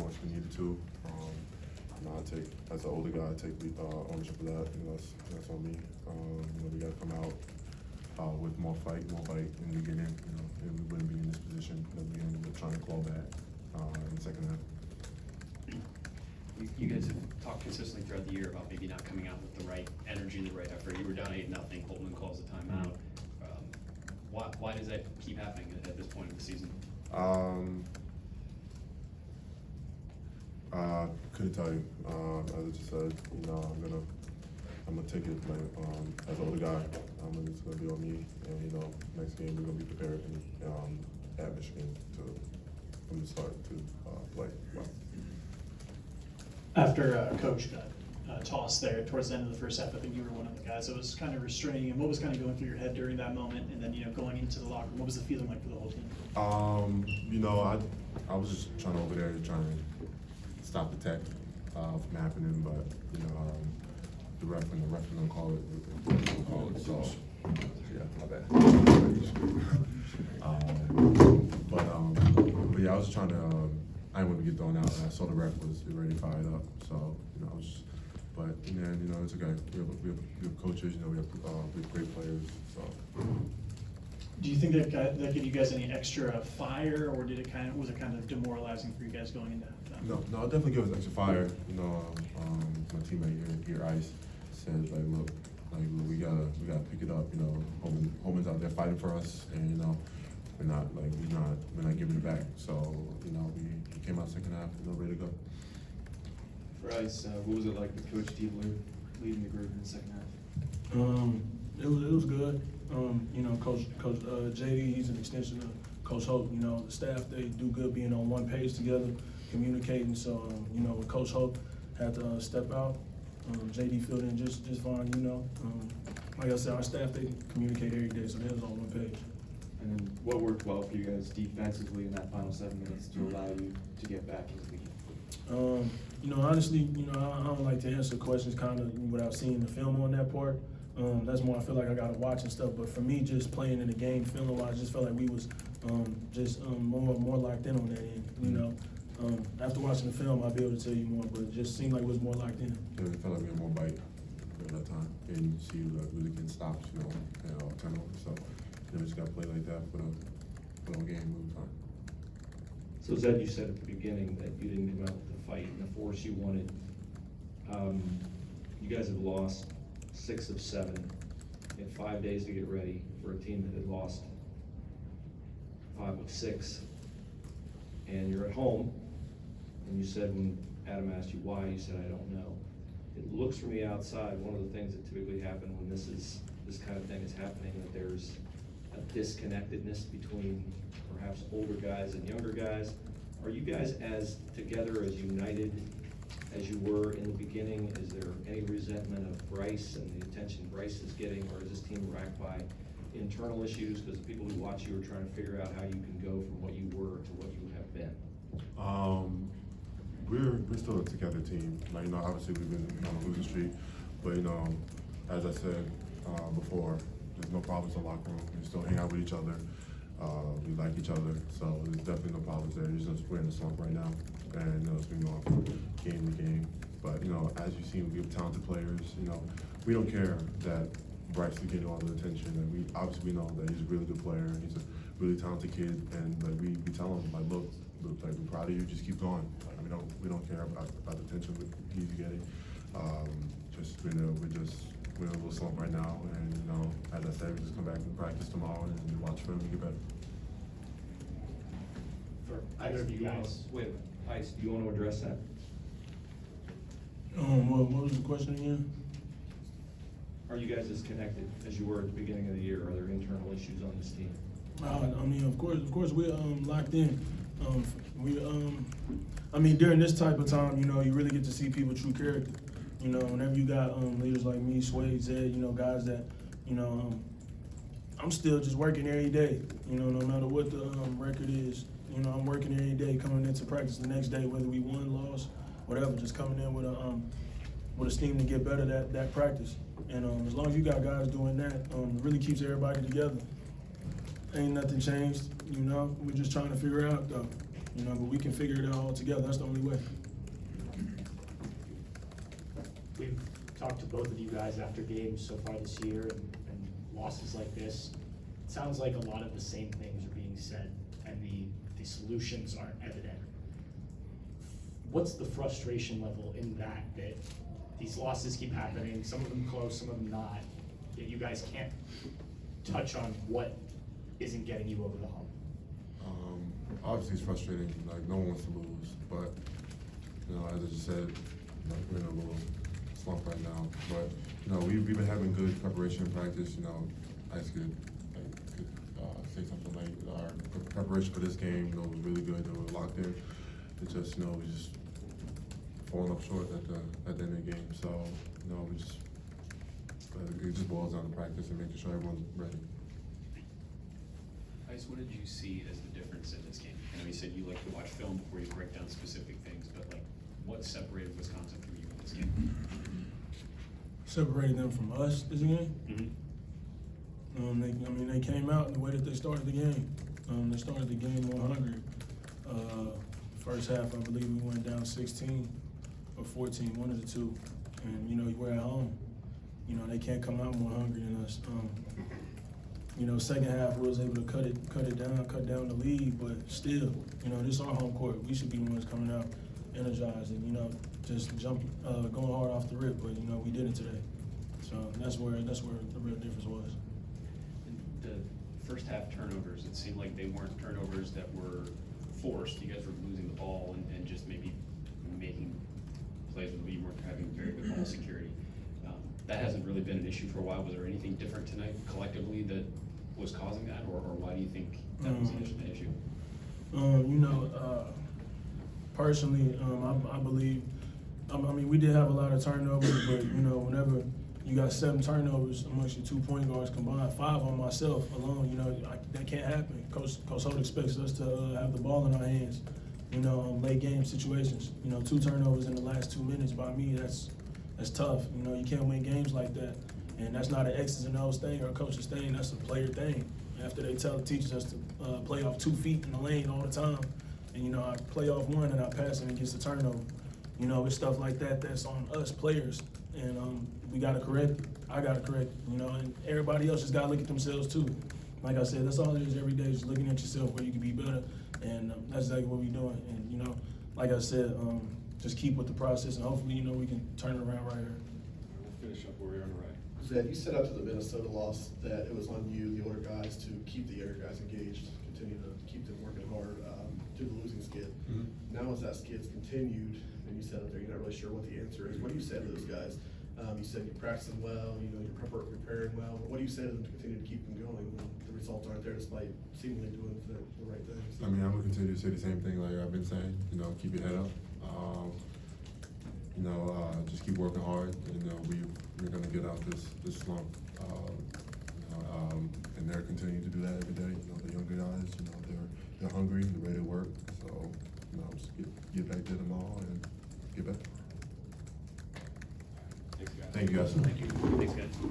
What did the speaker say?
course we needed to. I take, as an older guy, I take ownership of that. That's on me. We got to come out with more fight, more bite in the beginning. And we wouldn't be in this position that we're in. We're trying to claw back in the second half. You guys have talked consistently throughout the year about maybe not coming out with the right energy, the right effort. You were down 8-0. Holtman calls a timeout. Why does that keep happening at this point of the season? Couldn't tell you. As I just said, I'm gonna take it as an older guy. It's gonna be on me, and next game we're gonna be prepared at Michigan from the start to play well. After Coach got tossed there towards the end of the first half, I think you were one of the guys that was kind of restraining him. What was kind of going through your head during that moment, and then going into the locker room? What was the feeling like for the whole team? I was just trying to stop the tech from happening, but the ref was gonna call it. So yeah, my bad. But yeah, I was just trying to. I didn't want to get thrown out, and I saw the ref was already fired up. So I was. But it's okay. We have coaches. We have great players. So. Do you think that gave you guys any extra fire, or was it kind of demoralizing for you guys going into halftime? No, it definitely gives us extra fire. My teammate here, Ice, said look, we gotta pick it up. Holman's out there fighting for us, and we're not giving it back. So we came out second half, ready to go. For Ice, what was it like with Coach Diebler leading the group in the second half? It was good. Coach JD, he's an extension of Coach Hope. The staff, they do good being on one page together, communicating. So, when Coach Hope had to step out, JD filled in just fine. Like I said, our staff, they communicate every day, so they was on one page. And then what worked well for you guys defensively in that final 7 minutes to allow you to get back into the game? Honestly, I don't like to answer questions kind of without seeing the film on that part. That's more I feel like I gotta watch and stuff. But for me, just playing in the game, feeling wise, just felt like we was more locked in on that end. After watching the film, I'll be able to tell you more. But it just seemed like it was more locked in. Yeah, it felt like we had more bite at that time, and you see really getting stops, and turnovers. So we just gotta play like that for the whole game moving time. So Zed, you said at the beginning that you didn't come out with the fight and the force you wanted. You guys have lost 6 of 7 in 5 days to get ready for a team that had lost 5 of 6. And you're at home, and you said when Adam asked you why, you said, I don't know. It looks from the outside, one of the things that typically happen when this kind of thing is happening, that there's a disconnectedness between perhaps older guys and younger guys. Are you guys as together, as united as you were in the beginning? Is there any resentment of Bryce and the attention Bryce is getting, or is this team racked by internal issues because the people who watch you are trying to figure out how you can go from what you were to what you have been? We're still a together team. Obviously we've been on a losing streak, but as I said before, there's no problems in the locker room. We still hang out with each other. We like each other, so there's definitely no problems there. It's just we're in a slump right now, and it's been going from game to game. But as you've seen, we have talented players. We don't care that Bryce is getting all the attention, and we obviously know that he's a really good player. He's a really talented kid, and we tell him look, we're proud of you. Just keep going. We don't care about the attention he's getting. We're in a little slump right now, and as I said, we just come back and practice tomorrow and watch film and get better. For Ice, do you want to, Ice, do you want to address that? What was the question again? Are you guys as connected as you were at the beginning of the year? Are there internal issues on this team? Of course, we're locked in. During this type of time, you really get to see people true character. Whenever you got leaders like me, Sway, Zed, guys that, I'm still just working every day. No matter what the record is, I'm working every day, coming into practice the next day, whether we won, lost, whatever, just coming in with a steam to get better that practice. And as long as you got guys doing that, it really keeps everybody together. Ain't nothing changed, we're just trying to figure out though. you know, but we can figure it out all together. That's the only way. We've talked to both of you guys after games so far this year, and losses like this, it sounds like a lot of the same things are being said, and the solutions aren't evident. What's the frustration level in that these losses keep happening, some of them close, some of them not, yet you guys can't touch on what isn't getting you over the hump? Obviously it's frustrating, like no one wants to lose, but, you know, as I just said, you know, we're in a little slump right now, but, you know, we've been having good preparation in practice, you know, I just could say something like our preparation for this game, you know, was really good, they were locked in. It's just, you know, we just falling up short at the end of the game, so, you know, it just boils down to practice and making sure everyone's ready. Ice, what did you see as the difference in this game? I know you said you like to watch film before you break down specific things, but like, what separated Wisconsin from you in this game? Separating them from us this game. Mm-hmm. They came out in the way that they started the game. They started the game more hungry. First half, I believe we went down 16 or 14, one of the two. And, you know, we're at home. You know, they can't come out more hungry than us. You know, second half, we was able to cut down the lead, but still, you know, this is our home court. We should be the ones coming out energized and, you know, just going hard off the rip, but, you know, we didn't today. So that's where the real difference was. The first half turnovers, it seemed like they weren't turnovers that were forced. You guys were losing the ball and just maybe making plays where you weren't having very good ball security. That hasn't really been an issue for a while. Was there anything different tonight collectively that was causing that, or why do you think that was an issue? You know, personally, I believe, I mean, we did have a lot of turnovers, but, you know, whenever you got 7 turnovers amongst your 2 point guards combined, 5 on myself alone, you know, that can't happen. Coach Holt expects us to have the ball in our hands, you know, late game situations. You know, 2 turnovers in the last 2 minutes, by me, that's tough. You know, you can't win games like that. And that's not an X's and O's thing or a coach's thing, that's a player thing. After they teach us to play off 2 feet in the lane all the time, and, you know, I play off 1 and I pass it and it gets the turnover. You know, it's stuff like that that's on us players. And we gotta correct it. I gotta correct it, you know, and everybody else just gotta look at themselves too. Like I said, that's all it is every day, just looking at yourself where you can be better. And that's exactly what we're doing. And, you know, like I said, just keep with the process and hopefully, you know, we can turn it around right here. We'll finish up where we are on the right. Zed, you said after the Minnesota loss that it was on you, the older guys, to keep the younger guys engaged, continue to keep them working hard through the losing skid. Mm-hmm. Now as that skid's continued, and you said up there, you're not really sure what the answer is. What do you say to those guys? You said you're practicing well, you know, you're preparing well. What do you say to them to continue to keep them going when the results aren't there despite seemingly doing the right things? I mean, I'm gonna continue to say the same thing like I've been saying, you know, keep your head up. You know, just keep working hard. You know, we're gonna get out this slump. And they're continuing to do that every day. You know, the younger guys, you know, they're hungry, they're ready to work. So, you know, just get back to them all and get back. Thanks, guys. Thank you, guys. Thank you. Thanks, guys.